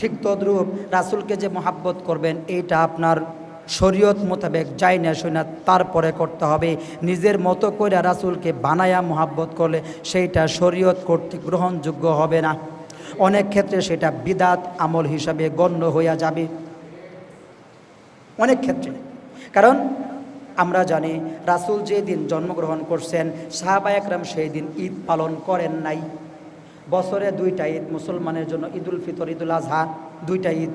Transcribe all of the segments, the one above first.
ঠিক তদ্রূপ রাসূলকে যে মহাব্বত করবেন এইটা আপনার শরীয়ত মোতাবেক যাই না শুনা তারপরে করতে হবে। নিজের মতো করে রাসূলকে বানায়া মহাব্বত করলে সেইটা শরীয়ত কর্তৃক গ্রহণযোগ্য হবে না, অনেক ক্ষেত্রে সেটা বিদআত আমল হিসাবে গণ্য হইয়া যাবে অনেক ক্ষেত্রে। কারণ আমরা জানি রাসূল যেদিন জন্মগ্রহণ করছেন সাহাবায়ে কেরাম সেই দিন ঈদ পালন করেন নাই। বছরে দুইটা ঈদ মুসলমানের জন্য, ঈদুল ফিতর, ঈদুল আজহা, দুইটা ঈদ।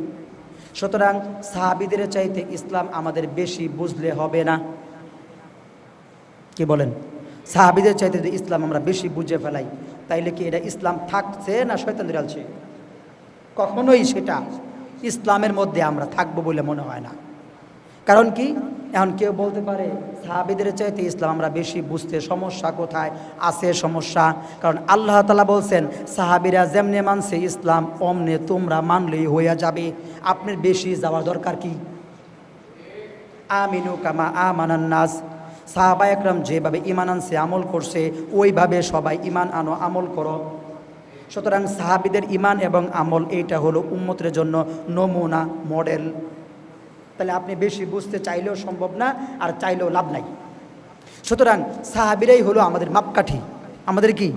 সুতরাং সাহাবীদের চাইতে ইসলাম আমাদের বেশি বুঝলে হবে না, কি বলেন? সাহাবীদের চাইতে যদি ইসলাম আমরা বেশি বুঝে ফেলাই তাইলে কি এটা ইসলাম থাকছে না শয়তান দিরালছে? কখনোই সেটা ইসলামের মধ্যে আমরা থাকবো বলে মনে হয় না। কারণ কি, এখন কেউ বলতে পারে সাহাবীদের চাইতে ইসলাম আমরা বেশি বুঝতে, সমস্যা কোথায় আছে? সমস্যা কারণ আল্লাহ তাআলা বলছেন সাহাবীরা যেমনে মানছে ইসলাম অমনে তোমরা মানলেই হইয়া যাবে, আপনার বেশি যাওয়ার দরকার কি? আমিনু কামা আমানান নাস, সাহাবায়ে কেরাম যেভাবে ঈমান আনছে আমল করছে ওইভাবে সবাই ঈমান আনো, আমল করো। সুতরাং সাহাবীদের ঈমান এবং আমল এইটা হলো উম্মতের জন্য নমুনা, মডেল। তাহলে আপনি বেশি বুঝতে চাইলেও সম্ভব না, আর চাইলেও লাভ নাই। সুতরাং সাহাবীরাই হলো আমাদের মাপকাঠি। আমাদের কি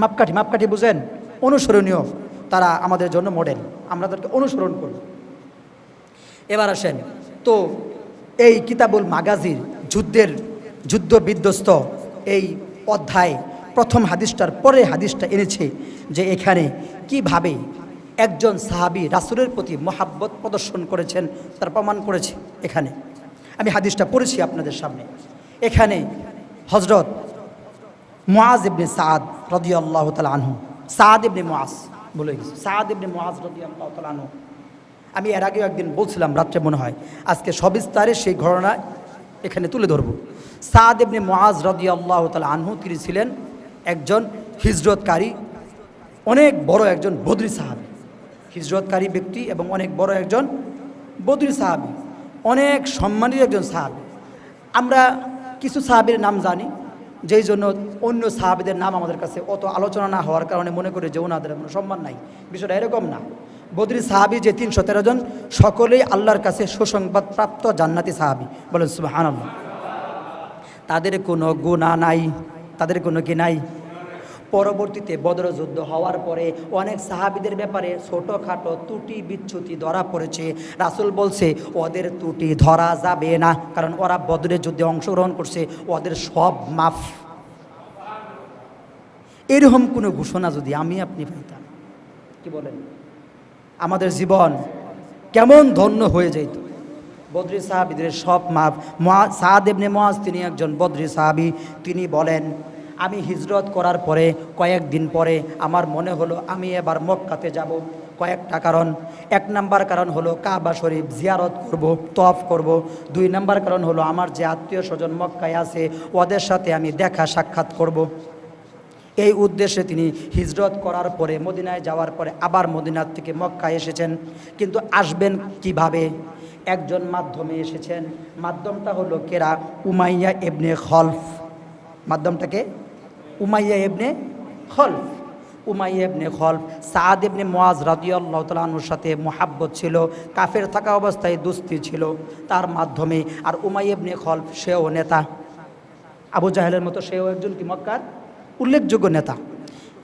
মাপকাঠি? মাপকাঠি বুঝেন? অনুসরণীয়, তারা আমাদের জন্য মডেল, আমরা তাদেরকে অনুসরণ করব। এবার আসেন তো এই কিতাবুল মাগাজির যুদ্ধ বিধ্বস্ত এই অধ্যায় প্রথম হাদিসটার পরে হাদিসটা এনেছে যে এখানে কিভাবে একজন সাহাবী রাসূলের প্রতি মহাব্বত প্রদর্শন করেছেন তার প্রমাণ করেছে। এখানে আমি হাদিসটা পড়েছি আপনাদের সামনে। এখানে হযরত মুআজ ইবনে সাদ রাদিয়াল্লাহু তাআলা আনহু, সাদ ইবনে মুআজ বলে গেছে, সাদ ইবনে মুআজ রাদিয়াল্লাহু তাআলা আনহু। আমি এর আগেও একদিন বলছিলাম রাত্রে মনে হয়, আজকে সবিস্তারে সেই ঘটনা এখানে তুলে ধরব। সাদ ইবনে মুআজ রাদিয়াল্লাহু তাআলা আনহু তিনি ছিলেন একজন হিজরতকারী, অনেক বড় একজন বদরি সাহাবী, হিজরতকারী ব্যক্তি এবং অনেক বড় একজন বদরি সাহাবী, অনেক সম্মানিত একজন সাহাবী। আমরা কিছু সাহাবীর নাম জানি, যেই জন্য অন্য সাহাবীদের নাম আমাদের কাছে অত আলোচনা না হওয়ার কারণে মনে করি যে ওনাদের কোনো সম্মান নাই। বিষয়টা এরকম না। বদরি সাহাবী যে ৩১৩ জন সকলেই আল্লাহর কাছে সুসংবাদ প্রাপ্ত জান্নাতি সাহাবী, বলেন সুবহানাল্লাহ। তাদের কোনো গুনাহ নাই, তাদের কোনো কি নাই। পরবর্তীতে বদর যুদ্ধ হওয়ার পরে অনেক সাহাবীদের ব্যাপারে ছোটোখাটো ত্রুটি বিচ্যুতি ধরা পড়েছে। রাসূল বলছে ওদের ত্রুটি ধরা যাবে না, কারণ ওরা বদরের যুদ্ধে অংশগ্রহণ করছে, ওদের সব মাফ। এরকম কোনো ঘোষণা যদি আমি আপনি পাইতাম, কি বলেন, আমাদের জীবন কেমন ধন্য হয়ে যেত। বদরি সাহাবীদের সব মাফ। সাদ ইবনে মুআজ তিনি একজন বদরি সাহাবী। তিনি বলেন আমি হিজরত করার পরে কয়েকদিন পরে আমার মনে হলো আমি এবার মক্কাতে যাব। কয়েকটা কারণ, এক নাম্বার কারণ হলো কাবা শরীফ জিয়ারত করব, তওয়াফ করব। দুই নাম্বার কারণ হলো আমার যে আত্মীয় স্বজন মক্কায় আছে ওদের সাথে আমি দেখা সাক্ষাৎ করব। এই উদ্দেশ্যে তিনি হিজরত করার পরে মদিনায় যাওয়ার পরে আবার মদিনার থেকে মক্কায় এসেছেন। কিন্তু আসবেন কিভাবে? একজন মাধ্যমে এসেছেন। মাধ্যমটা হলো কেরা? উমাইয়া ইবনে খলফ। মাধ্যমটাকে উমাইয়া ইবনে খলফ। উমাইয়া ইবনে খলফ সাদ ইবনে মুআজ রাদিয়াল্লাহু তাআলা আনহুর সাথে মুহাব্বত ছিল, কাফের থাকা অবস্থায় দোস্তি ছিল তার মাধ্যমে। আর উমাইয়া ইবনে খলফ সেও নেতা, আবু জাহেলের মতো সেও একজন কি মক্কার উল্লেখযোগ্য নেতা।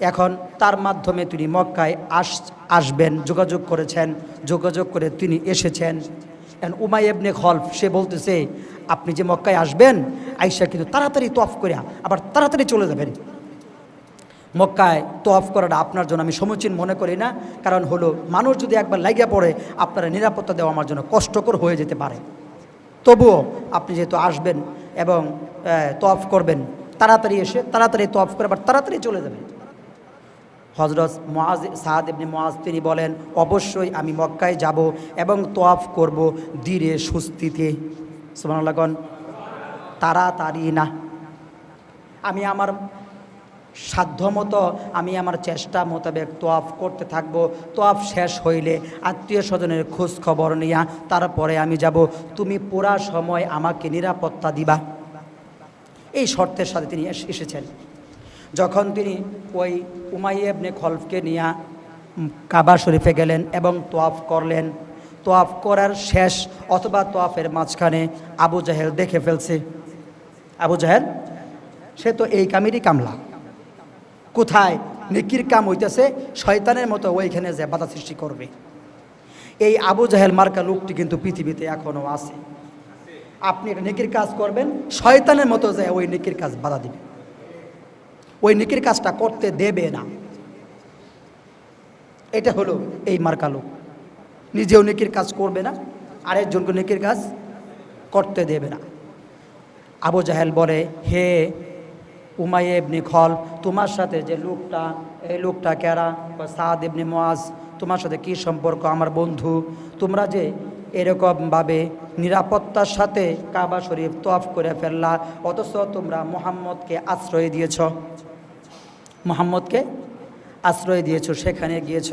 এখন তার মাধ্যমে তিনি মক্কায় আসবেন যোগাযোগ করেছেন, যোগাযোগ করে তিনি এসেছেন। এখন উমাইয়া ইবনে খলফ সে বলতেছে আপনি যে মক্কায় আসবেন আইসা কিন্তু তাড়াতাড়ি তওয়াফ করে আবার তাড়াতাড়ি চলে যাবেন। মক্কায় তওয়াফ করাটা আপনার জন্য আমি সমীচীন মনে করি না। কারণ হলো মানুষ যদি একবার লাগিয়া পড়ে আপনারা নিরাপত্তা দেওয়া আমার জন্য কষ্টকর হয়ে যেতে পারে। তবুও আপনি যেহেতু আসবেন এবং তওয়াফ করবেন, তাড়াতাড়ি এসে তাড়াতাড়ি তওয়াফ করে আবার তাড়াতাড়ি চলে যাবেন। হযরত মুআজ সাদ ইবনে মুআজ তিনি বলেন অবশ্যই আমি মক্কায় যাব এবং তওয়াফ করব ধীরে সুস্থিতে। সুবহানাল্লাহ। তাড়াতাড়ি না, আমি আমার সাধ্যমতো আমি আমার চেষ্টা মোতাবেক তওয়াফ করতে থাকবো। তওয়াফ শেষ হইলে আত্মীয় স্বজনের খোঁজ খবর নিয়া তারপরে আমি যাব। তুমি পুরা সময় আমাকে নিরাপত্তা দিবা। এই শর্তের সাথে তিনি এসেছেন। যখন তিনি ওই উমাইয়া ইবনে খলফকে নিয়ে কাবা শরীফে গেলেন এবং তোয়াফ করলেন। তোয়াফ করার শেষ অথবা তোয়াফের মাঝখানে আবু জাহেল দেখে ফেলছে। আবু জাহেল সে তো এই কামেরই কামলা, কোথায় নেকির কাম হইতেছে শয়তানের মতো ওইখানে যে বাধা সৃষ্টি করবে। এই আবু জাহেল মার্কা লোকটি কিন্তু পৃথিবীতে এখনও আছে। আপনি একটা নেকির কাজ করবেন, শয়তানের মতো যে ওই নেকির কাজ বাধা দিবে, ওই নেকির কাজটা করতে দেবে না। এটা হলো এই মার্কা লোক, নিজেও নেকির কাজ করবে না, আরেকজনকে নেকির কাজ করতে দেবে না। আবু জাহেল বলে, হে উমাইয়া ইবনে খল, তোমার সাথে যে লোকটা, এই লোকটা কারা? সাদ ইবনে মুআজ। তোমার সাথে কি সম্পর্ক? আমার বন্ধু। তোমরা যে এরকমভাবে নিরাপত্তার সাথে কাবা শরীফ তোয়াফ করে ফেললা, অথচ তোমরা মুহাম্মদকে আশ্রয় দিয়েছ, মুহাম্মদকে আশ্রয় দিয়েছ, সেখানে গিয়েছ।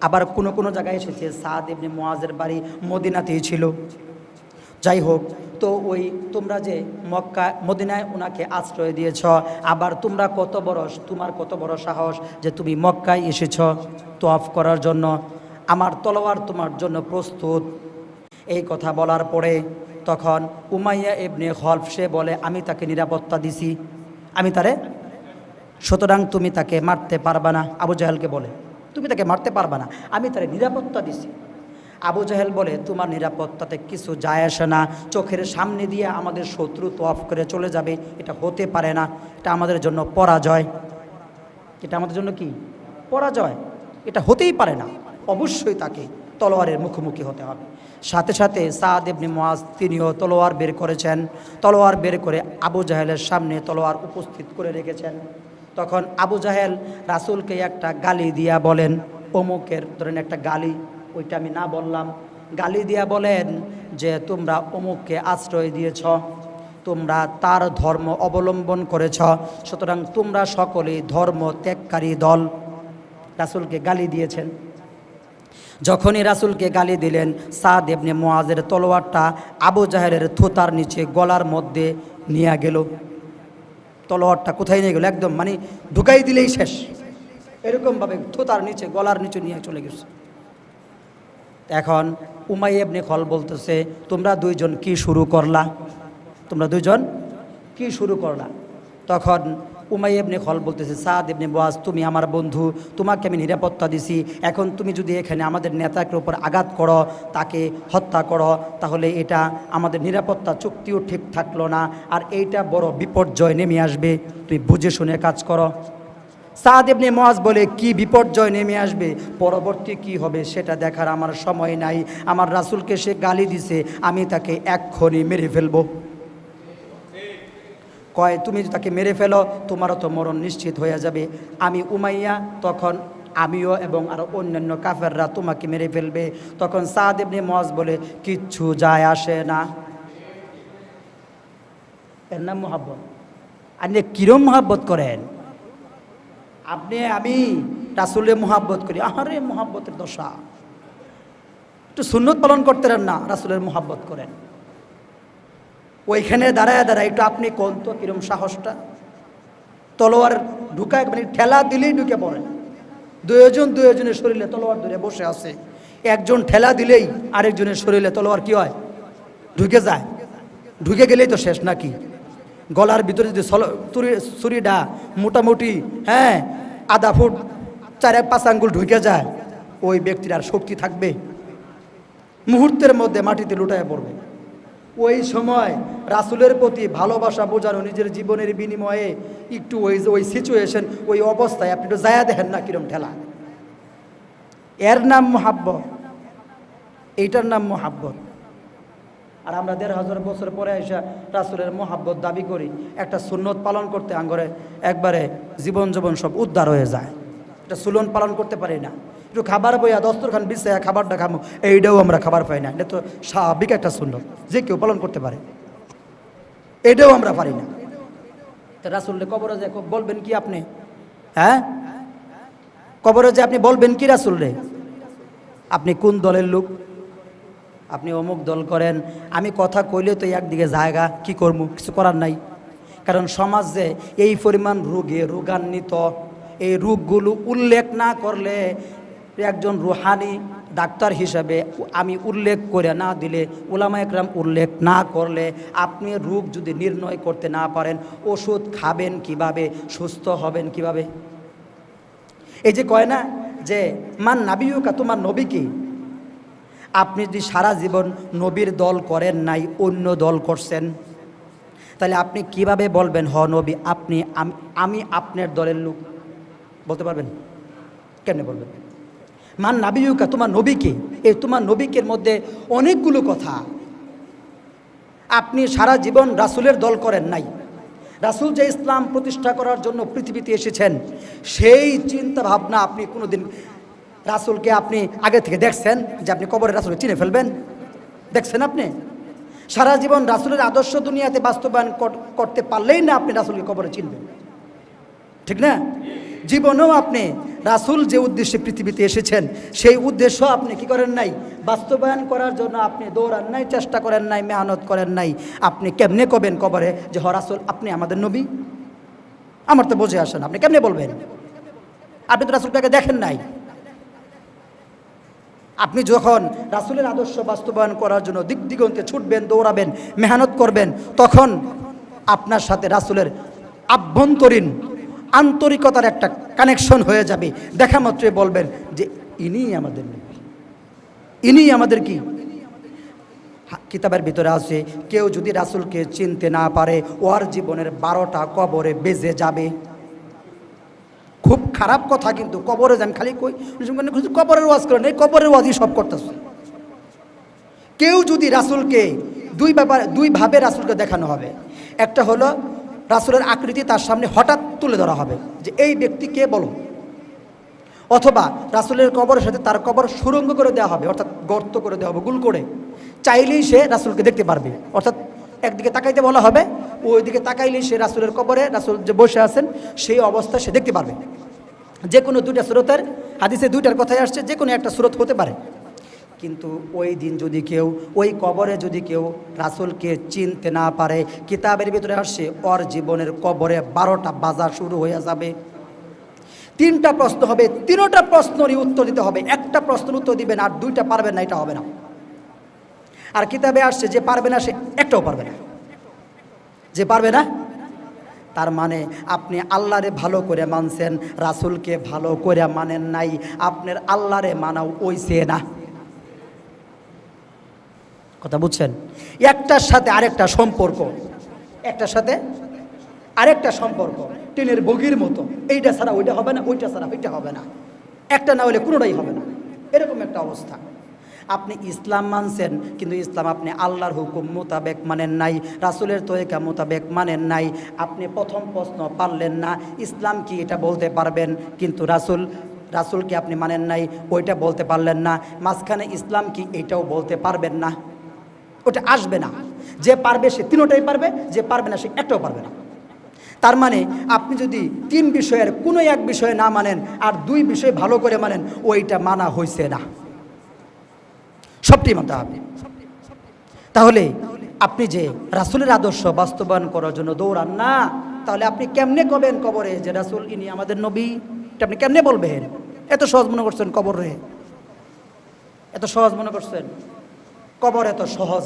আবার কোনো কোনো জায়গায় এসেছে সাদ ইবনে মুআজের বাড়ি মদিনাতেই ছিল। যাই হোক, তো ওই তোমরা যে মক্কা মদিনায় ওনাকে আশ্রয় দিয়েছ, আবার তোমরা তোমার কত বড় সাহস যে তুমি মক্কায় এসেছ তোয়াফ করার জন্য, আমার তলোয়ার তোমার জন্য প্রস্তুত। এই কথা বলার পরে তখন উমাইয়া ইবনে খলফ সে বলে, আমি তাকে নিরাপত্তা দিছি, আমি তারে, সুতরাং তুমি তাকে মারতে পারবা না। আবু জাহেলকে বলে, তুমি তাকে মারতে পারবা না, আমি তারে নিরাপত্তা দিছি। আবু জাহেল বলে, তোমার নিরাপত্তাতে কিছু যায় আসে না, চোখের সামনে দিয়ে আমাদের শত্রু তোয়াফ করে চলে যাবে, এটা হতে পারে না, এটা আমাদের জন্য পরাজয়। এটা আমাদের জন্য কি? পরাজয়। এটা হতেই পারে না, অবশ্যই তাকে তলোয়ারের মুখোমুখি হতে হবে। সাথে সাথে সাদ ইবনে মুআজ তিনিও তলোয়ার বের করেছেন। তলোয়ার বের করে আবু জাহেলের সামনে তলোয়ার উপস্থিত করে রেখেছেন। তখন আবু জাহেল রাসূলকে একটা গালি দিয়া বলেন, অমুকের ধরেন একটা গালি, ওইটা আমি না বললাম, গালি দিয়া বলেন যে তোমরা অমুককে আশ্রয় দিয়েছ, তোমরা তার ধর্ম অবলম্বন করেছ, সুতরাং তোমরা সকলেই ধর্ম ত্যাগকারী দল। রাসূলকে গালি দিয়েছেন। যখনই রাসূলকে গালি দিলেন, সাদ ইবনে মুআজের তলোয়ারটা আবু জাহেলের থুতার নিচে গলার মধ্যে নিয়ে গেল। তলোয়ারটা কোথায় নিয়ে গেল? একদম মানে ঢুকাই দিলেই শেষ, এরকমভাবে থুতার নিচে গলার নিচে নিয়ে চলে গেছে। এখন উমাইয়া ইবনে খল বলতেছে, তোমরা দুইজন কি শুরু করলা? তোমরা দুইজন কি শুরু করলা? তখন উমাইয়া ইবনে খল বলতেছে, সাদ ইবনে মুআজ তুমি আমার বন্ধু, তোমাকে আমি নিরাপত্তা দিছি, এখন তুমি যদি এখানে আমাদের নেতাকে উপর আঘাত করো, তাকে হত্যা করো, তাহলে এটা আমাদের নিরাপত্তা চুক্তিও ঠিক থাকলো না, আর এইটা বড় বিপর্যয় নেমে আসবে, তুমি বুঝে শুনে কাজ করো। সাদ ইবনে মুআজ বলে, কি বিপর্যয় নেমে আসবে, পরবর্তী কি হবে সেটা দেখার আমার সময় নাই, আমার রাসূলকে সে গালি দিছে, আমি তাকে এক্ষুনি মেরে ফেলবো। কয়, তুমি তাকে মেরে ফেলো, তোমারও তো মরণ নিশ্চিত হয়ে যাবে। আমি উমাইয়া, তখন আমিও এবং আরও অন্যান্য কাফেররা তোমাকে মেরে ফেলবে। তখন সাদ ইবনে মুআজ বলে, কিচ্ছু যায় আসে না। এর নাম মুহাব্বত। আপনি কিরম মুহাব্বত করেন? আমি রাসূলের মুহাব্বত করি, আহারে মুহাব্বতের দশা। একটু সুন্নত পালন করতে না, রাসূলের মুহাব্বত করেন। ওইখানে দাঁড়ায় দাঁড়ায় একটু আপনি কোন তো কিরম সাহসটা, তলোয়ার ঢুকায় মানে ঠেলা দিলেই ঢুকে পড়ে। দুজনের শরীরে তলোয়ার ধরে বসে আছে, একজন ঠেলা দিলেই আরেকজনের শরীরে তলোয়ার কি হয়? ঢুকে যায়। ঢুকে গেলেই তো শেষ নাকি? গলার ভিতরে যদি ছুরিটা মোটামুটি আধা ফুট 4-5 আঙ্গুল ঢুকে যায়, ওই ব্যক্তির আর শক্তি থাকবে? মুহূর্তের মধ্যে মাটিতে লুটায় পড়বে। ওই সময় রাসূলের প্রতি ভালোবাসা বোঝানো, নিজের জীবনের বিনিময়ে একটু ওই সিচুয়েশন, ওই অবস্থায় আপনি একটু যায়া দেখেন না কিরম ঠেলা। এর নাম মুহাব্বত, এইটার নাম মুহাব্বত। আর আমরা 1500 বছর পরে এসে রাসূলের মুহাব্বত দাবি করি, একটা সুন্নত পালন করতে আঙ্গরে একবারে জীবন সব উদ্ধার হয়ে যায়। এটা সুলন পালন করতে পারি না, একটু খাবার বইয়া দস্তরখান বিছাইয়া খাবারটা খামো, এইটাও আমরা খাবার পাই না। এটা তো স্বাভাবিক একটা সুন্নত, যে কেউ পালন করতে পারে, এটাও আমরা পারি না। তো রাসূলের কবরে যে বলবেন কি আপনি? কবরে যে আপনি বলবেন কি রাসূলরে? আপনি কোন দলের লোক? আপনি অমুক দল করেন। আমি কথা কইলে তো একদিকে জায়গা, কি করবো? কিছু করার নাই। কারণ সমাজে এই পরিমাণ রোগান্বিত, এই রোগগুলো উল্লেখ না করলে একজন রুহানি ডাক্তার হিসাবে আমি উল্লেখ করে না দিলে, উলামা একরাম উল্লেখ না করলে, আপনি রোগ যদি নির্ণয় করতে না পারেন, ওষুধ খাবেন কিভাবে, সুস্থ হবেন কিভাবে? এই যে কয় না যে মান নাবিয়ুকা, তোমার নবী কি? আপনি যদি সারা জীবন নবীর দল করেন নাই, অন্য দল করছেন, তাহলে আপনি কিভাবে বলবেন হ নবী আপনি, আমি আপনার দলের লোক? বলতে পারবেন? কেমনে বলবেন? মান নাবিয়ুকা, তোমার নবী কি? এই তোমার নবীকের মধ্যে অনেকগুলো কথা। আপনি সারা জীবন রাসূলের দল করেন নাই। রাসূল যে ইসলাম প্রতিষ্ঠা করার জন্য পৃথিবীতে এসেছেন, সেই চিন্তা ভাবনা আপনি কোনোদিন রাসূলকে আপনি আগে থেকে দেখছেন যে আপনি কবরে রাসূলকে চিনে ফেলবেন? দেখছেন আপনি? সারা জীবন রাসূলের আদর্শ দুনিয়াতে বাস্তবায়ন করতে পারলেই না আপনি রাসূলকে কবরে চিনবেন, ঠিক না? জীবনেও আপনি রাসূল যে উদ্দেশ্যে পৃথিবীতে এসেছেন, সেই উদ্দেশ্য আপনি কি করেন নাই? বাস্তবায়ন করার জন্য আপনি দৌড়ান নাই, চেষ্টা করেন নাই, মেহনত করেন নাই। আপনি কেমনে কবেন কবরে যে হ রাসূল আপনি আমাদের নবী? আমার তো বুঝে আসেন, আপনি কেমনে বলবেন? আপনি তো রাসূলকে দেখেন নাই। আপনি যখন রাসূলের আদর্শ বাস্তবায়ন করার জন্য দিক দিগন্তে ছুটবেন, দৌড়াবেন, মেহনত করবেন, তখন আপনার সাথে রাসূলের আভ্যন্তরীণ আন্তরিকতার একটা কানেকশন হয়ে যাবে। দেখা মাত্রই বলবেন যে ইনিই আমাদের নবী, ইনিই আমাদের কি? কিতাবের ভিতরে আছে কেউ যদি রাসূলকে চিনতে না পারে, ওর জীবনের 12টা কবরে বেজে যাবে। খুব খারাপ কথা, কিন্তু কবরে যান খালি কই কবরের ওয়াজ করেন, এই কবরের ওয়াজই সব করতেছে। কেউ যদি রাসূলকে দুইভাবে রাসূলকে দেখানো হবে। একটা হলো রাসূলের আকৃতি তার সামনে হঠাৎ তুলে ধরা হবে যে এই ব্যক্তি কে বলো, অথবা রাসূলের কবরের সাথে তার কবর সুরঙ্গ করে দেওয়া হবে, অর্থাৎ গর্ত করে দেওয়া হবে গুল করে, চাইলেই সে রাসূলকে দেখতে পারবে। অর্থাৎ একদিকে তাকাইতে বলা হবে, ওইদিকে তাকাইলেই সে রাসূলের কবরে রাসূল যে বসে আছেন সেই অবস্থা সে দেখতে পারবে। যে কোনো দুইটা সুরতের হাদিসে দুইটার কথাই আসছে, যে কোনো একটা সুরত হতে পারে। কিন্তু ওই দিন যদি কেউ ওই কবরে যদি কেউ রাসূলকে চিনতে না পারে, কিতাবের ভিতরে আসছে ওর জীবনের কবরে 12টা বাজা শুরু হয়ে যাবে। 3টা প্রশ্ন হবে, 3টা প্রশ্নেরই উত্তর দিতে হবে। একটা প্রশ্নের উত্তর দিবেন আর 2টা পারবেন না, এটা হবে না। আর কিতাবে আসছে যে পারবে না সে একটাও পারবে না। যে পারবে না, তার মানে আপনি আল্লাহরে ভালো করে মানছেন, রাসূলকে ভালো করে মানেন নাই। আপনার আল্লাহরে মানাও ওইছে না। কথা বুঝছেন? একটার সাথে আরেকটা সম্পর্ক, একটার সাথে আরেকটা সম্পর্ক ট্রেনের বগির মতো। এইটা ছাড়া ওইটা হবে না, ওইটা ছাড়া ওইটা হবে না, একটা না হলে কোনোটাই হবে না, এরকম একটা অবস্থা। আপনি ইসলাম মানছেন, কিন্তু ইসলাম আপনি আল্লাহর হুকুম মোতাবেক মানেন নাই, রাসূলের তরিকা মোতাবেক মানেন নাই। আপনি প্রথম প্রশ্ন পারলেন না, ইসলাম কি এটা বলতে পারবেন, কিন্তু রাসূলকে আপনি মানেন নাই, ওইটা বলতে পারলেন না। মাঝখানে ইসলাম কি এটাও বলতে পারবেন না, ওটা আসবে না। যে পারবে সে 3টাই পারবে, যে পারবে না সে একটাও পারবে না। তার মানে আপনি যদি 3 বিষয়ের কোনো এক বিষয়ে না মানেন আর 2 বিষয় ভালো করে মানেন, ওইটা মানা হয়েছে না, সবটি মানতে হবে। তাহলে আপনি যে রাসূলের আদর্শ বাস্তবায়ন করার জন্য দৌড়ান না, তাহলে আপনি কেমনে কবেন কবরে যে রাসূল ইনি আমাদের নবী? এটা আপনি কেমনে বলবেন? এত সহজ মনে করছেন কবরে? এত সহজ মনে করছেন? কবর এত সহজ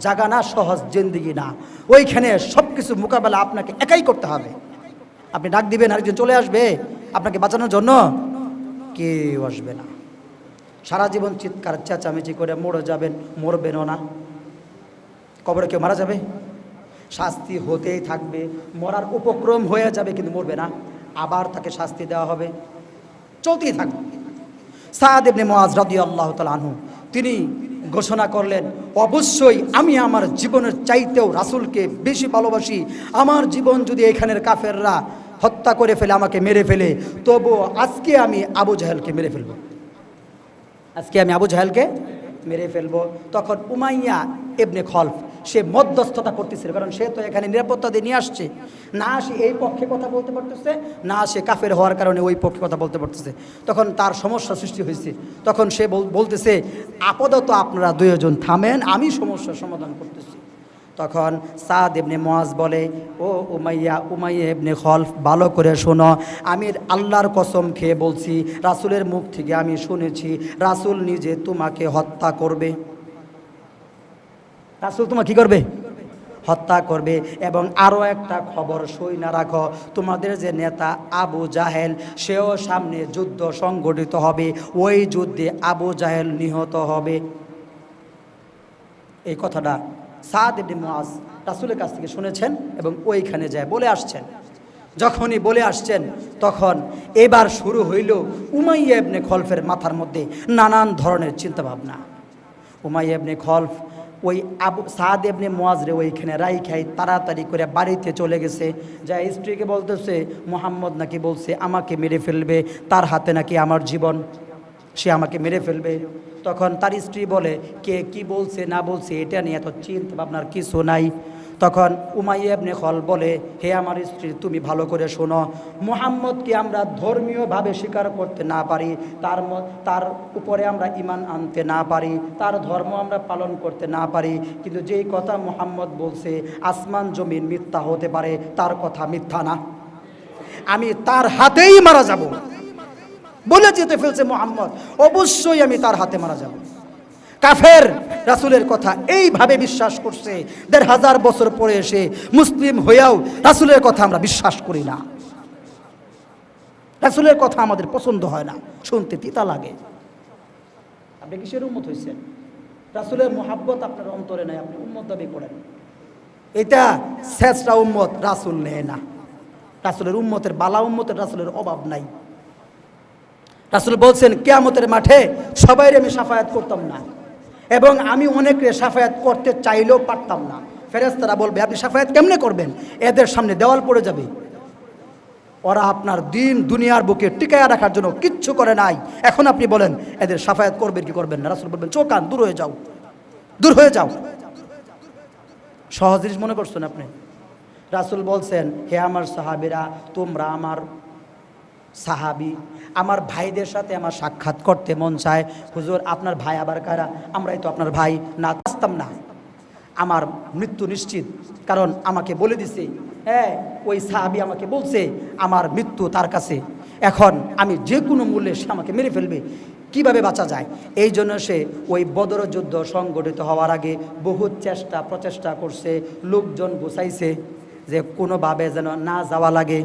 জায়গা না, সহজ জিন্দেগি না। ওইখানে সব কিছু মোকাবেলা আপনাকে একাই করতে হবে। আপনি ডাক দিবেন, আরেকজন চলে আসবে আপনাকে বাঁচানোর জন্য? কেউ আসবে না। সারা জীবন চিৎকার চেঁচামেচি করে মরে যাবেন, মরবেনও না। কবরে কেউ মারা যাবে? শাস্তি হতেই থাকবে, মরার উপক্রম হয়ে যাবে, কিন্তু মরবে না। আবার তাকে শাস্তি দেওয়া হবে, চলতেই থাকবে। সাদ ইবনে মুআজ রাদিয়াল্লাহু তাআলা আনহু তিনি ঘোষণা করলেন, অবশ্যই আমি আমার জীবনের চাইতেও রাসূলকে বেশি ভালোবাসি। আমার জীবন যদি এখানের কাফেররা হত্যা করে ফেলে, আমাকে মেরে ফেলে, তবু আজকে আমি আবু জাহেলকে মেরে ফেলব, আজকে আমি আবু জাহেলকে মেরে ফেলবো। তখন উমাইয়া ইবনে খলফ সে মধ্যস্থতা করতেছিল, কারণ সে তো এখানে নিরাপত্তা দিয়ে নিয়ে আসছে, না সে এই পক্ষে কথা বলতে পারতেছে, না সে কাফের হওয়ার কারণে ওই পক্ষে কথা বলতে পারতেছে। তখন তার সমস্যা সৃষ্টি হয়েছে। তখন সে বলতেছে, আপাতত আপনারা 2 জন থামেন, আমি সমস্যার সমাধান করতেছি। তখন সাদ ইবনে মুআজ বলে, ও উমাইয়া ইবনে খলফ, ভালো করে শোনো, আমি আল্লাহর কসম খেয়ে বলছি, রাসূলের মুখ থেকে আমি শুনেছি রাসূল নিজে তোমাকে হত্যা করবে। রাসূল তোমাকে কি করবে? হত্যা করবে। এবং আরও একটা খবর সই না রাখো, তোমাদের যে নেতা আবু জাহেল, সেও সামনে যুদ্ধ সংগঠিত হবে, ওই যুদ্ধে আবু জাহেল নিহত হবে। এই কথাটা সাদ ইবনে মুআজ রাসূলের কাছ থেকে শুনেছেন এবং ওইখানে যায় বলে আসছেন। যখনই বলে আসছেন তখন এবার শুরু হইল উমাইয়া ইবনে খলফের মাথার মধ্যে নানান ধরনের চিন্তাভাবনা। উমাইয়া ইবনে খলফ ওই সাদ ইবনে মুআজ রে ওইখানে রাইখাই তাড়াতাড়ি করে বাড়িতে চলে গেছে, যা স্ত্রীকে বলতেছে মুহাম্মদ নাকি বলছে আমাকে মেরে ফেলবে, তার হাতে নাকি আমার জীবন, সে আমাকে মেরে ফেলবে। তখন তার স্ত্রী বলে, কে কি বলছে না বলছে এটা নিয়ে এত চিন্তা ভাবনার কিছু নাই। তখন উমাইয়া ইবনে খলফ বলে, হে আমার স্ত্রী, তুমি ভালো করে শোনো, মুহাম্মদকে আমরা ধর্মীয়ভাবে স্বীকার করতে না পারি, তার উপরে আমরা ঈমান আনতে না পারি, তার ধর্ম আমরা পালন করতে না পারি, কিন্তু যেই কথা মুহাম্মদ বলছে আসমান জমিন মিথ্যা হতে পারে, তার কথা মিথ্যা না, আমি তার হাতেই মারা যাব বলে যেতে ফেলছে মুহাম্মদ, অবশ্যই আমি তার হাতে মারা যাব। কাফের রাসূলের কথা এইভাবে বিশ্বাস করছে, ১৫০০ বছর পরে এসে মুসলিম হইয়াও রাসূলের কথা আমরা বিশ্বাস করি না। রাসূলের কথা আমাদের পছন্দ হয় না, শুনতে তিতা লাগে। আপনি কিসের উম্মত হয়েছেন? রাসূলের মুহাব্বত আপনার অন্তরে নাই, আপনি উম্মত দাবি করেন। এটা শেষরা উম্মত, রাসূল নেয় না। রাসূলের উম্মতের, বালা উম্মতের রাসূলের অভাব নাই। রাসূল বলছেন, কিয়ামতের মাঠে সবাইরে আমি শাফায়াত করতাম না, এবং আমি অনেকে শাফায়াত করতে চাইলেও পারতাম না। ফেরেশতারা বলবে, আপনি শাফায়াত কেমনে করবেন? এদের সামনে দেওয়াল পড়ে যাবে। ওরা আপনার দিন দুনিয়ার বুকে টিকায়া রাখার জন্য কিচ্ছু করে নাই, এখন আপনি বলেন এদের শাফায়াত করবেন কি করবেন না? রাসূল বলবেন, চোকান, দূর হয়ে যাও, দূর হয়ে যাও। সহজ জিনিস মনে করছেন আপনি? রাসূল বলছেন, হে আমার সাহাবীরা, তোমরা আমার সাহাবী, আমার ভাইদের সাথে আমার সাক্ষাৎ করতে মন চায়। হুজুর, আপনার ভাই আবার কারা? আমরাই তো আপনার ভাই। না, আসতাম না, আমার মৃত্যু নিশ্চিত, কারণ আমাকে বলে দিছে, হ্যাঁ ওই সাহাবী আমাকে বলছে আমার মৃত্যু তার কাছে, এখন আমি যে কোনো মূল্যে সে আমাকে মেরে ফেলবে, কিভাবে বাঁচা যায়? এই জন্য সে ওই বদর যুদ্ধ সংগঠিত হওয়ার আগে বহু প্রচেষ্টা করছে, লোকজন গুছাইছে যে কোনোভাবে যেন না যাওয়া লাগে,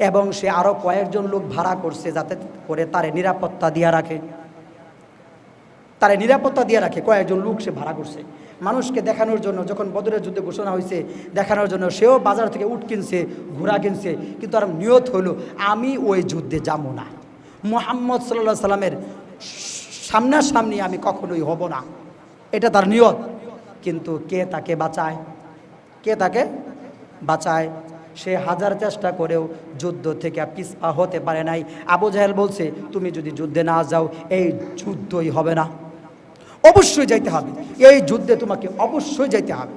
এবং সে আরও কয়েকজন লোক ভাড়া করছে যাতে করে তারে নিরাপত্তা দিয়ে রাখে। কয়েকজন লোক সে ভাড়া করছে মানুষকে দেখানোর জন্য। যখন বদরের যুদ্ধে ঘোষণা হয়েছে, দেখানোর জন্য সেও বাজার থেকে উট কিনছে, ঘোড়া কিনছে, কিন্তু আর নিয়ত হলো আমি ওই যুদ্ধে যাবো না, মুহাম্মদ সাল্লাল্লাহু আলাইহি সাল্লামের সামনাসামনি আমি কখনোই হব না, এটা তার নিয়ত। কিন্তু কে তাকে বাঁচায়? কে তাকে বাঁচায়? সে হাজার চেষ্টা করেও যুদ্ধ থেকে পিছপা হতে পারে নাই। আবু জাহেল বলছে, তুমি যদি যুদ্ধে না যাও এই যুদ্ধই হবে না, অবশ্যই যাইতে হবে, এই যুদ্ধে তোমাকে অবশ্যই যাইতে হবে।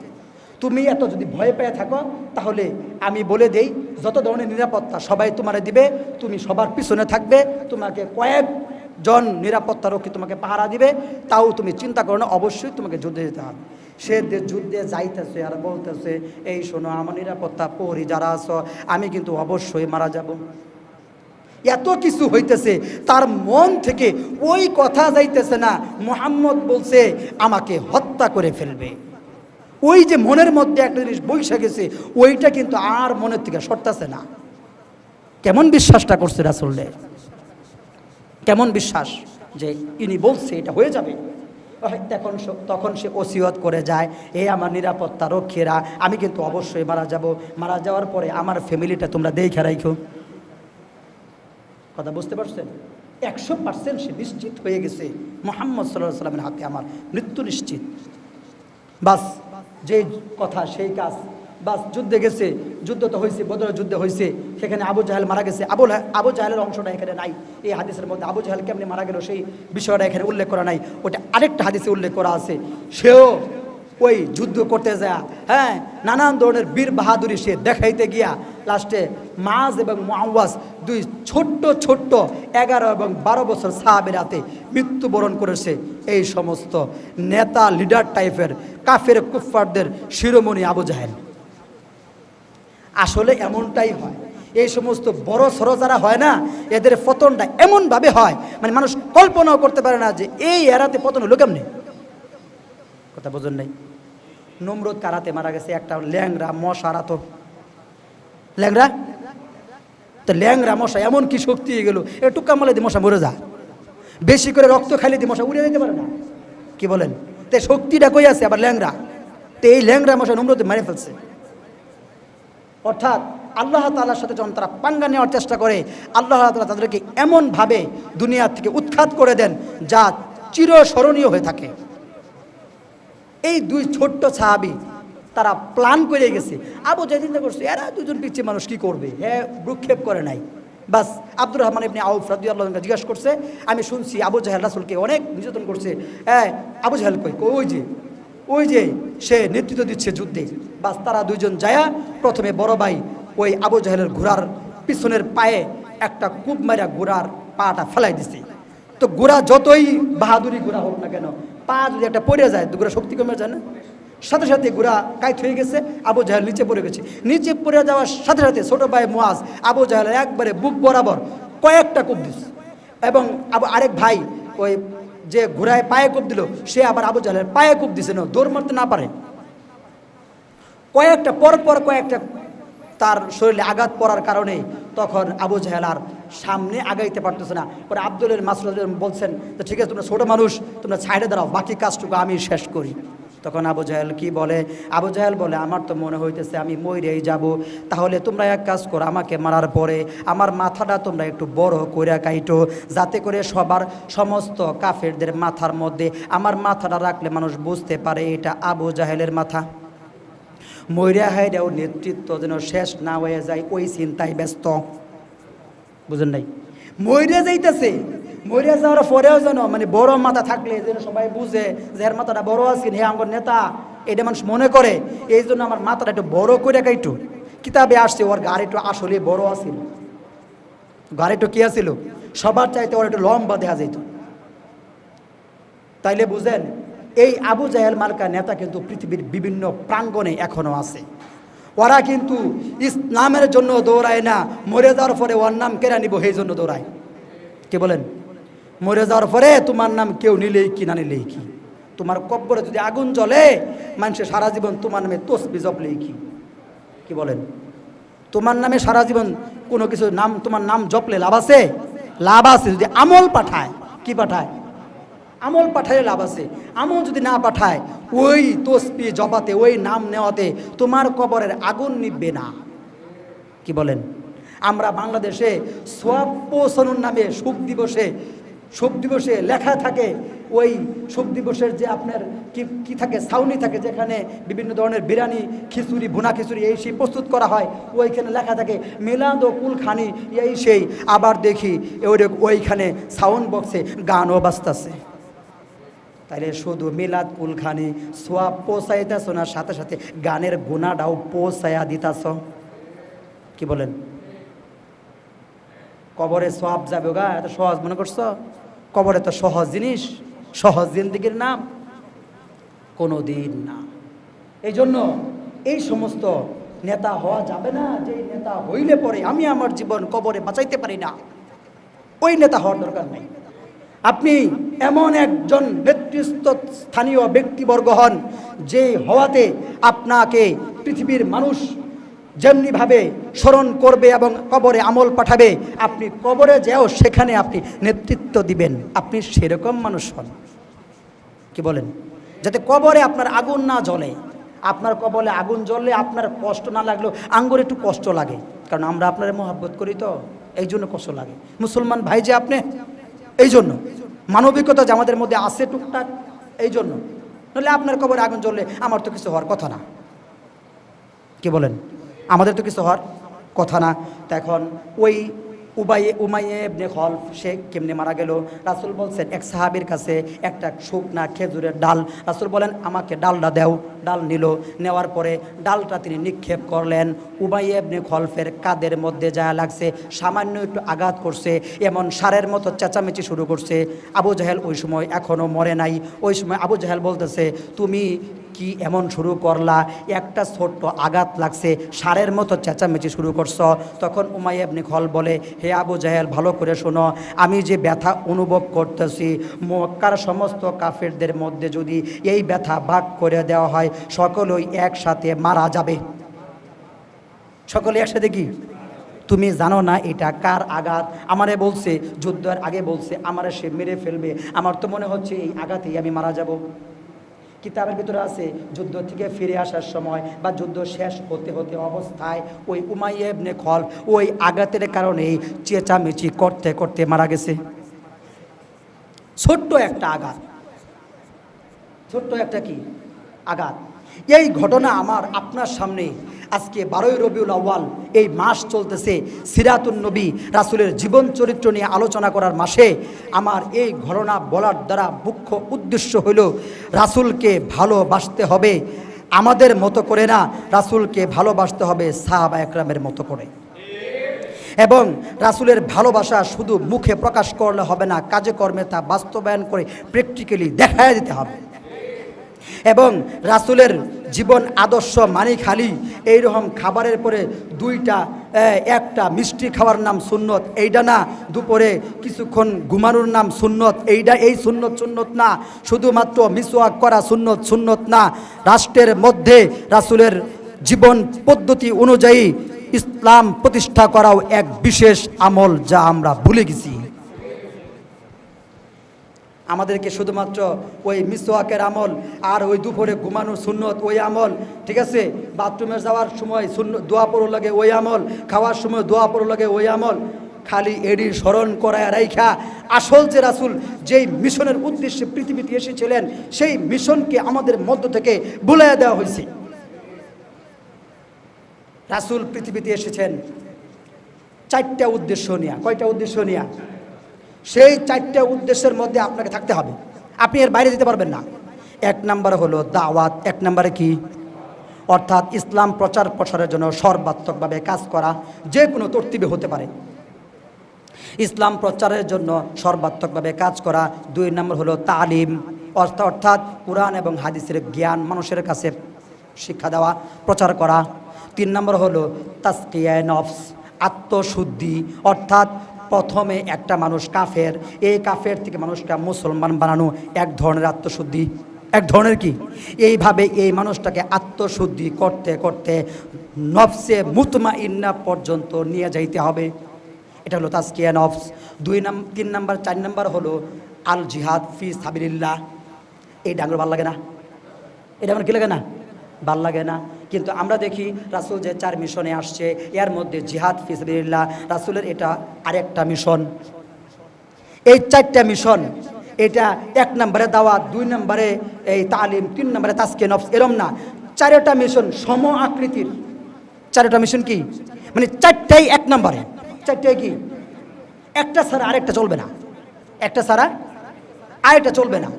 তুমি এত যদি ভয় পেয়ে থাকো, তাহলে আমি বলে দেই, যত ধরনের নিরাপত্তা সবাই তোমারে দিবে, তুমি সবার পিছনে থাকবে, তোমাকে কয়েকজন নিরাপত্তারক্ষী তোমাকে পাহারা দিবে, তাও তুমি চিন্তা করো না, অবশ্যই তোমাকে যুদ্ধে যেতে হবে। সে যুদ্ধে যাইতেছে আর বলতেছে, এই শোনো, আমার নিরাপত্তা প্রহরী যারা আছো, আমি কিন্তু অবশ্যই মারা যাব। এত কিছু হইতেছে, তার মন থেকে ওই কথা যাইতেছে না, মুহাম্মদ বলছে আমাকে হত্যা করে ফেলবে। ওই যে মনের মধ্যে একটা জিনিস বইসা গেছে, ওইটা কিন্তু আর মনের থেকে সরতেছে না। কেমন বিশ্বাসটা করছে রাসূলের, কেমন বিশ্বাস যে ইনি বলছে এটা হয়ে যাবে। তখন সে ওসিয়ত করে যায়, এ আমার নিরাপত্তা রক্ষীরা, আমি কিন্তু অবশ্যই মারা যাব, মারা যাওয়ার পরে আমার ফ্যামিলিটা তোমরা দেখে রাখো। কথা বুঝতে পারছেন? 100% সে নিশ্চিত হয়ে গেছে মুহাম্মদ সাল্লাল্লাহু আলাইহি সাল্লামের হাতে আমার মৃত্যু নিশ্চিত। বাস, যে কথা সেই কাজ। বাস, যুদ্ধে গেছে, যুদ্ধ তো হয়েছে, বদরের যুদ্ধে হয়েছে, সেখানে আবু জাহেল মারা গেছে। আবু জাহেলের অংশটা এখানে নাই এই হাদিসের মধ্যে। আবু জাহেল কেমনি মারা গেল সেই বিষয়টা এখানে উল্লেখ করা নাই, ওটা আরেকটা হাদিসে উল্লেখ করা আছে। সেও ওই যুদ্ধ করতে যায়, হ্যাঁ, নানান ধরনের বীর বাহাদুরি সে দেখাইতে গিয়া লাস্টে মাজ এবং মুআওয়াজ দুই ছোট্ট ছোট্ট 11 এবং 12 বছর সাহাবীর হাতে মৃত্যুবরণ করেছে এই সমস্ত নেতা লিডার টাইপের কাফের কুফফারদের শিরোমণি আবু জাহেল। আসলে এমনটাই হয়, এই সমস্ত বড় সড়ো যারা হয় না, এদের পতনটা এমনভাবে হয় মানে মানুষ কল্পনাও করতে পারে না যে এই এরাতে পতন হলো কেমনে। কথা বোঝেন নাই? নমরুদ কারাতে মারা গেছে, একটা ল্যাংরা মশারা, তো ল্যাংরা তো ল্যাংরা মশা এমন কি শক্তি হয়ে গেল, একটু কামালে দিয়ে মশা মরে যায়, বেশি করে রক্ত খাইলে দিয়ে মশা উড়ে যেতে পারে না। কি বলেন? তো শক্তিটা কই আছে আবার ল্যাংরা, তো এই ল্যাংরা মশা নমরুদ মেরে ফেলছে। অর্থাৎ আল্লাহ তাআলার সাথে যখন তারা পাঙ্গা নেওয়ার চেষ্টা করে, আল্লাহ তাআলা তাদেরকে এমনভাবে দুনিয়া থেকে উৎখাত করে দেন যা চিরস্মরণীয় হয়ে থাকে। এই দুই ছোট্ট সাহাবী তারা প্ল্যান করে গেছে। আবু জাহেল চিন্তা করছে এরা দুজন পিচ্ছে মানুষ কি করবে, হ্যাঁ ভ্রুক্ষেপ করে নাই। বাস আব্দুর রহমান ইবনে আউফ রাদিয়াল্লাহু আনহু জিজ্ঞাসা করছে, আমি শুনছি আবু জাহেল রাসূলকে অনেক নির্যাতন করছে, হ্যাঁ আবু জাহেল কই? ওই যে সে নেতৃত্ব দিচ্ছে যুদ্ধে। বাস তারা দুইজন যায়া প্রথমে বড় ভাই ওই আবু জাহেলের ঘোড়ার পিছনের পায়ে একটা কূপ মারা ঘোড়ার পাটা ফেলাই দিছে। তো ঘোড়া যতই বাহাদুরি ঘোড়া হোক না কেন, পা যদি একটা পড়ে যায় তো ঘোড়া শক্তি কমে যায় না, সাথে সাথে ঘোড়া কাইত হয়ে গেছে, আবু জাহেল নিচে পড়ে গেছে। নিচে পড়ে যাওয়ার সাথে সাথে ছোট ভাই মুআজ আবু জাহেলের একবারে বুক বরাবর কয়েকটা কূপ দিছে, এবং আরেক ভাই ওই যে ঘোড়ায় পায়ে কূপ দিল সে আবার আবু জাহেলের পায়ে কূপ দিছে, না দৌড় মারতে না পারে। কয়েকটা পরপর কয়েকটা তার শরীরে আঘাত পড়ার কারণে তখন আবু জাহেল আর সামনে আগাইতে পারতেছে না। পরে আব্দুল মাসউদ বলছেন যে ঠিক আছে তোমরা ছোট মানুষ, তোমরা সাইডে দাঁড়াও, বাকি কাজটুকু আমি শেষ করি। তখন আবু জাহেল কি বলে? আবু জাহেল বলে আমার তো মনে হইতেছে আমি মইরেই যাব, তাহলে তোমরা এক কাজ করো, আমাকে মারার পরে আমার মাথাটা তোমরা একটু বড় কইরা কাইটো, যাতে করে সমস্ত কাফেরদের মাথার মধ্যে আমার মাথাটা রাখলে মানুষ বুঝতে পারে এটা আবু জাহেলের মাথা। মইরা হাইরাও নেতৃত্ব যেন শেষ না হয়ে যায় ওই চিন্তায় ব্যস্ত। বুঝেন নাই? মইরা যাইতেছে, মইরা যাওয়ার পরেও যেন মানে বড় মাথা থাকলে যেন সবাই বুঝে যে এর মাথাটা বড় আছে, হে আমার নেতা, এটা মানুষ মনে করে, এই জন্য আমার মাথাটা একটু বড় করে কাইটু। কিতাবে আসছে ওর গাড়ি একটু আসলে বড় আছিল, গাড়ি একটু কি আছিল, সবার চাইতে ওর একটু লম্বা দেখা যেত। তাইলে বুঝেন এই আবু জাহেল মার্কা নেতা কিন্তু পৃথিবীর বিভিন্ন প্রাঙ্গণে এখনো আছে। ওরা কিন্তু ইসলামের জন্য দৌড়ায় না, মরে যাওয়ার পরে ওর নাম কেড়ে নিব সেই জন্য দৌড়ায়। কি বলেন? মরে যাওয়ার পরে তোমার নাম কেউ নিলেই কি না নিলেই কি, তোমার কব্বরে যদি আগুন জ্বলে মানুষের সারা জীবন তোমার নামে তসবিহ জপলেই কি। কি বলেন? তোমার নামে সারা জীবন কোনো কিছু নাম তোমার নাম জপলে লাভ আছে? লাভ আছে যদি আমল পাঠায়। কি পাঠায়? আমল পাঠালে লাভ আছে। আমল যদি না পাঠায় ওই তসবিহ জপাতে ওই নাম নেওয়াতে তোমার কবরের আগুন নিভবে না। কি বলেন? আমরা বাংলাদেশে সোয়াব পৌঁছানোর নামে শোক দিবসে লেখা থাকে, ওই শোক দিবসের যে আপনার কি থাকে ছাউনি থাকে, যেখানে বিভিন্ন ধরনের বিরিয়ানি খিচুড়ি ভুনা খিচুড়ি এই সেই প্রস্তুত করা হয়, ওইখানে লেখা থাকে মিলাদ ও কুলখানি এই সেই। আবার দেখি ওইখানে সাউন্ড বক্সে গানও বাজতেছে। তাইলে শুধু মিলাদ কুলখানি সোয়াব পৌঁছাইতেছ না, সাথে সাথে গানের গুণাটাও পৌঁছাইয়া দিতাছ। কি বলেন? কবরে সোয়াব যাবে গা, এত সহজ মনে করছ? কবরে তো সহজ জিনিস, সহজ জিন্দেগির নাম কোনো দিন না। এই জন্য এই সমস্ত নেতা হওয়া যাবে না, যে নেতা হইলে পরে আমি আমার জীবন কবরে বাঁচাইতে পারি না, ওই নেতা হওয়ার দরকার নেই। আপনি এমন একজন নেতৃস্থানীয় ব্যক্তিবর্গ হন যে হওয়াতে আপনাকে পৃথিবীর মানুষ যেমনিভাবে স্মরণ করবে এবং কবরে আমল পাঠাবে, আপনি কবরে যাও সেখানে আপনি নেতৃত্ব দিবেন, আপনি সেরকম মানুষ হন। কি বলেন? যাতে কবরে আপনার আগুন না জ্বলে। আপনার কবরে আগুন জ্বললে আপনার কষ্ট না লাগলেও আঙ্গুর একটু কষ্ট লাগে, কারণ আমরা আপনার মহব্বত করি, তো এই জন্য কষ্ট লাগে। মুসলমান ভাই যে আপনি, এই জন্য মানবিকতা যে আমাদের মধ্যে আছে টুকটাক, এই জন্য। নাহলে আপনার কবরে আগুন জ্বললে আমার তো কিছু হওয়ার কথা না। কি বলেন? আমাদের তো কিছু হওয়ার কথা না। তো এখন ওই উমাইয়া ইবনে খলফ সে কেমনে মারা গেল? রাসূল বলছেন এক সাহাবীর কাছে একটা শুকনা খেজুরের ডাল, রাসূল বলেন আমাকে ডালটা দাও। ডাল নিল, নেওয়ার পরে ডালটা তিনি নিক্ষেপ করলেন। উমাইয়া ইবনে খলফের কাদের মধ্যে যা লাগছে, সামান্য একটু আঘাত করছে, এমন সারের মতো চেঁচামেচি শুরু করছে। আবু জাহেল ওই সময় এখনও মরে নাই। ওই সময় আবু জাহেল বলতেছে তুমি কি এমন শুরু করলা, একটা ছোট্ট আঘাত লাগছে সারের মতো চেঁচামেচি শুরু করছ। তখন উমাইয়া ইবনে খলফ বলে হে আবু জাহেল ভালো করে শোনো, আমি যে ব্যথা অনুভব করতেছি মক্কার সমস্ত কাফেরদের মধ্যে যদি এই ব্যথা ভাগ করে দেওয়া হয় সকলেই একসাথে মারা যাবে। সকলে একসাথে কি? তুমি জানো না এটা কার আঘাত? আমারে বলছে যুদ্ধের আগে বলছে আমারে সে মেরে ফেলবে, আমার তো মনে হচ্ছে এই আঘাতেই আমি মারা যাব। কিতাবের ভিতরে আছে যুদ্ধ থেকে ফিরে আসার সময় বা যুদ্ধ শেষ হতে হতে অবস্থায় ওই উমাইয়া ইবনে খলফ ওই আঘাতের কারণে চেঁচামেচি করতে করতে মারা গেছে। ছোট্ট একটা আঘাত, ছোট্ট একটা কি আঘাত। এই ঘটনা আমার আপনার সামনে আজকে 12ই রবিউল আউয়াল এই মাস চলতেছে সিরাতুন নবী রাসূলের জীবন চরিত্র নিয়ে আলোচনা করার মাসে আমার এই ঘটনা বলার দ্বারা মুখ্য উদ্দেশ্য হইল রাসূলকে ভালোবাসতে হবে আমাদের মতো করে না, রাসূলকে ভালোবাসতে হবে সাহাবা একরামের মতো করে। এবং রাসূলের ভালোবাসা শুধু মুখে প্রকাশ করলে হবে না, কাজে কর্মে তা বাস্তবায়ন করে প্র্যাকটিক্যালি দেখায় দিতে হবে। এবং রাসূলের জীবন আদর্শ মানে খালি এইরকম খাবারের পরে একটা মিষ্টি খাওয়ার নাম সুন্নত এইটা না, দুপুরে কিছুক্ষণ ঘুমানোর নাম সুন্নত এইটা, এই সুন্নত না, শুধুমাত্র মিসওয়াক করা সুন্নত না, রাষ্ট্রের মধ্যে রাসূলের জীবন পদ্ধতি অনুযায়ী ইসলাম প্রতিষ্ঠা করাও এক বিশেষ আমল যা আমরা ভুলে গেছি। আমাদেরকে শুধুমাত্র ওই মিসওয়াকের আমল আর ওই দুপুরে ঘুমানোর সুন্নত ওই আমল, ঠিক আছে, বাথরুমে যাওয়ার সময় দোয়া পড়ো লাগে ওই আমল, খাওয়ার সময় দোয়া পড়ো লাগে ওই আমল, খালি এডি স্মরণ করায় রাইখা আসল যে রাসূল যেই মিশনের উদ্দেশ্যে পৃথিবীতে এসেছিলেন সেই মিশনকে আমাদের মধ্য থেকে ভুলিয়ে দেওয়া হয়েছে। রাসূল পৃথিবীতে এসেছেন 4টা উদ্দেশ্য নিয়ে। কয়টা উদ্দেশ্য নিয়ে? সেই 4টা উদ্দেশ্যের মধ্যে আপনাকে থাকতে হবে, আপনি এর বাইরে যেতে পারবেন না। 1 নম্বরে হলো দাওয়াত। 1 নম্বরে কি? অর্থাৎ ইসলাম প্রচার প্রসারের জন্য সর্বাত্মকভাবে কাজ করা, যে কোনো তরতিবে হতে পারে, ইসলাম প্রচারের জন্য সর্বাত্মকভাবে কাজ করা। 2 নম্বর হলো তালিম, অর্থাৎ কোরআন এবং হাদিসের জ্ঞান মানুষের কাছে শিক্ষা দেওয়া, প্রচার করা। 3 নম্বর হলো তাসকিয়া নফস, আত্মশুদ্ধি, অর্থাৎ প্রথমে একটা মানুষ কাফের, এই কাফের থেকে মানুষকে মুসলমান বানানো এক ধরনের আত্মশুদ্ধি, এক ধরনের কি, এইভাবে এই মানুষটাকে আত্মশুদ্ধি করতে করতে নফসে মুতমাইন্না পর্যন্ত নিয়ে যাইতে হবে। এটা হলো তাজকিয়া নফস। 3 নাম্বার 4 নাম্বার হলো আল জিহাদ ফি সাবিলিল্লাহ। এই ডাঙ্গর ভাল লাগে না? এটা আমার কি লাগে না? ভাল লাগে না। কিন্তু আমরা দেখি রাসূল যে 4 মিশনে আসছে এর মধ্যে জিহাদ ফি সাবিলিল্লাহ রাসূলের এটা আরেকটা মিশন। এই 4টা মিশন, এটা 1 নম্বরে দাওয়াত, 2 নম্বরে এই তালিম, 3 নম্বরে তাজকিয়া নফস, এরম না, 4টা মিশন সম আকৃতির। 4টা মিশন কি মানে 4টাই 1 নম্বরে, 4টাই কি, একটা ছাড়া আরেকটা চলবে না, একটা ছাড়া আরেকটা চলবে না,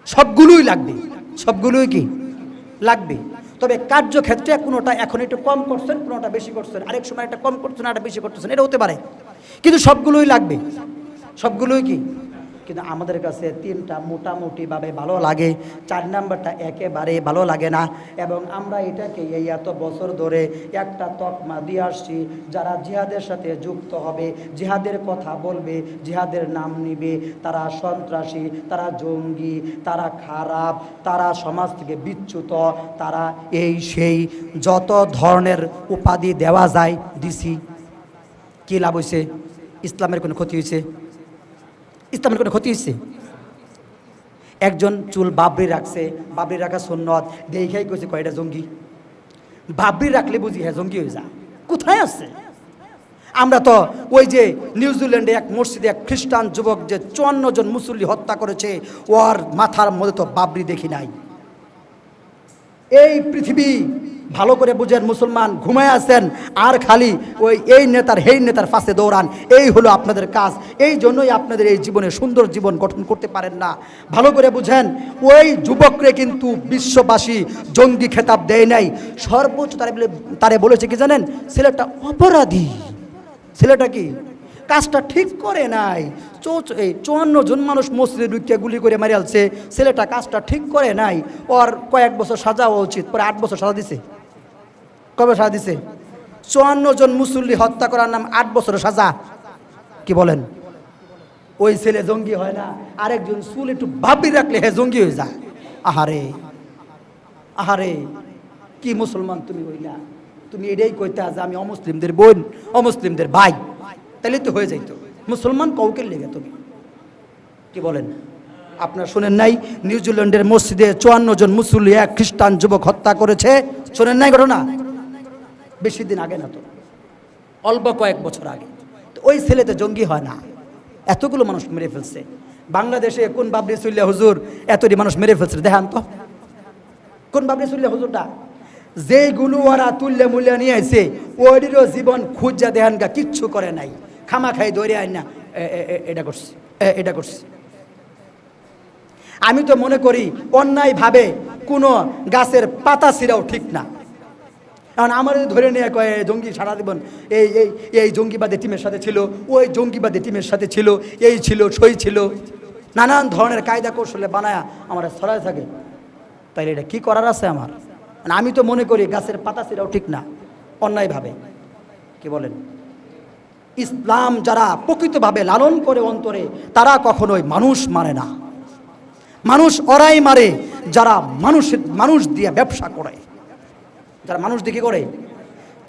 সবগুলোই লাগবে, সবগুলোই কি লাগবে। তবে কার্যক্ষেত্রে কোনোটা এখন একটু কম করছেন, কোনোটা বেশি করছেন, আরেক সময় একটা কম করছেন আরেকটা বেশি করতেছেন, এটা হতে পারে, কিন্তু সবগুলোই লাগবে, সবগুলোই কি। কিন্তু আমাদের কাছে 3টা মোটামুটিভাবে ভালো লাগে, 4 নাম্বারটা একেবারে ভালো লাগে না। এবং আমরা এটাকে এই এত বছর ধরে একটা তকমা দিয়ে আসছি, যারা জিহাদের সাথে যুক্ত হবে, জিহাদের কথা বলবে, জিহাদের নাম নিবে, তারা সন্ত্রাসী, তারা জঙ্গি, তারা খারাপ, তারা সমাজ থেকে বিচ্যুত, তারা এই সেই যত ধরনের উপাধি দেওয়া যায় দিছি। কী লাভ হয়েছে? ইসলামের কোনো ক্ষতি হয়েছে? ইসলামের কোনো ক্ষতি হয়েছে? একজন চুল বাবরি রাখছে, বাবরি রাখা সুন্নত, দেখাই কইছে কয়টা জঙ্গি। বাবরি রাখলে বুঝি হ্যাঁ জঙ্গি হয়ে যায়, কোথায় আছে? আমরা তো ওই যে নিউজিল্যান্ডে এক মসজিদে এক খ্রিস্টান যুবক যে 54 জন মুসল্লি হত্যা করেছে, ওর মাথার মধ্যে তো বাবরি দেখি নাই। এই পৃথিবী ভালো করে বুঝেন, মুসলমান ঘুমায় আছেন আর খালি ওই এই নেতার সেই নেতার পাশে দৌড়ান, এই হলো আপনাদের কাজ। এই জন্যই আপনাদের এই জীবনে সুন্দর জীবন গঠন করতে পারেন না। ভালো করে বুঝেন, ওই যুবকরে কিন্তু বিশ্ববাসী জঙ্গি খেতাব দেয় নাই, সর্বোচ্চ তারে বলেছে কি জানেন, ছেলেটা অপরাধী। ছেলেটা কি কাজটা ঠিক করে নাই। 54 জন মানুষ মসজিদে ঢুকে গুলি করে মারি আলছে, ছেলেটা কাজটা ঠিক করে নাই। ওর কয়েক বছর সাজা হওয়া উচিত, পরে 8 বছর সাজা দিছে। কবে সাজা দিছে? 54 জন মুসল্লি হত্যা করার নাম 8 বছরের সাজা। কি বলেন? ওই ছেলে জঙ্গি হয় না, আরেকজন চুল একটু ভাবি রাখলে হে জঙ্গি হয়ে যায়। আহারে আহারে, কি মুসলমান তুমি হই না? তুমি এটাই কইতা যে আমি অমুসলিমদের বোন, অমুসলিমদের ভাই, তাহলে তো হয়ে যাইতো। মুসলমান কাউকে লেগে তুমি, কি বলেন? আপনারা শোনেন নাই নিউজিল্যান্ডের মসজিদে 54 জন মুসল্লি এক খ্রিস্টান যুবক হত্যা করেছে? শোনেন নাই ঘটনা? বেশি দিন আগে না তো, অল্প কয়েক বছর আগে। তো ওই ছেলেতে জঙ্গি হয় না, এতগুলো মানুষ মেরে ফেলছে। বাংলাদেশে কোন বাবরি চুল্লিয়া হুজুর এতটি মানুষ মেরে ফেলছে দেখান তো, কোন বাবরি চুল্লিয়া হুজুরটা? যেগুলো ওরা তুল্যে মূল্য নিয়ে আসে ওইটিরও জীবন খুঁজা দেহান গা, কিচ্ছু করে নাই, খামা খাই ধরে আয় না এটা করছে, এটা করছে। আমি তো মনে করি অন্যায়ভাবে কোনো গাছের পাতা ছিঁড়াও ঠিক না। কারণ আমার ধরে নিয়ে কয় জঙ্গি সারা জীবন এই এই এই জঙ্গিবাদী টিমের সাথে ছিল, ওই জঙ্গিবাদী টিমের সাথে ছিল, এই ছিল সই ছিল, নানান ধরনের কায়দা কৌশলে বানায়া আমার ছড়ায় থাকে। তাইলে এটা কি করার আছে আমার? আমি তো মনে করি গাছের পাতা ছিঁড়াও ঠিক না, অন্যায়ভাবে। কি বলেন? ইসলাম যারা প্রকৃতভাবে লালন করে অন্তরে, তারা কখনোই মানুষ মারে না। মানুষ ওরাই মারে যারা মানুষ দিয়ে ব্যবসা করে, যারা মানুষ দিয়ে কি করে,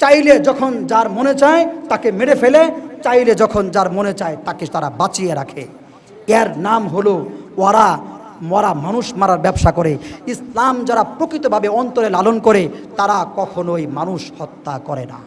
চাইলে যখন যার মনে চায় তাকে মেরে ফেলে, চাইলে যখন যার মনে চায় তাকে তারা বাঁচিয়ে রাখে। এর নাম হলো ওরা মানুষ মারার ব্যবসা করে। ইসলাম যারা প্রকৃতভাবে অন্তরে লালন করে, তারা কখনোই মানুষ হত্যা করে না।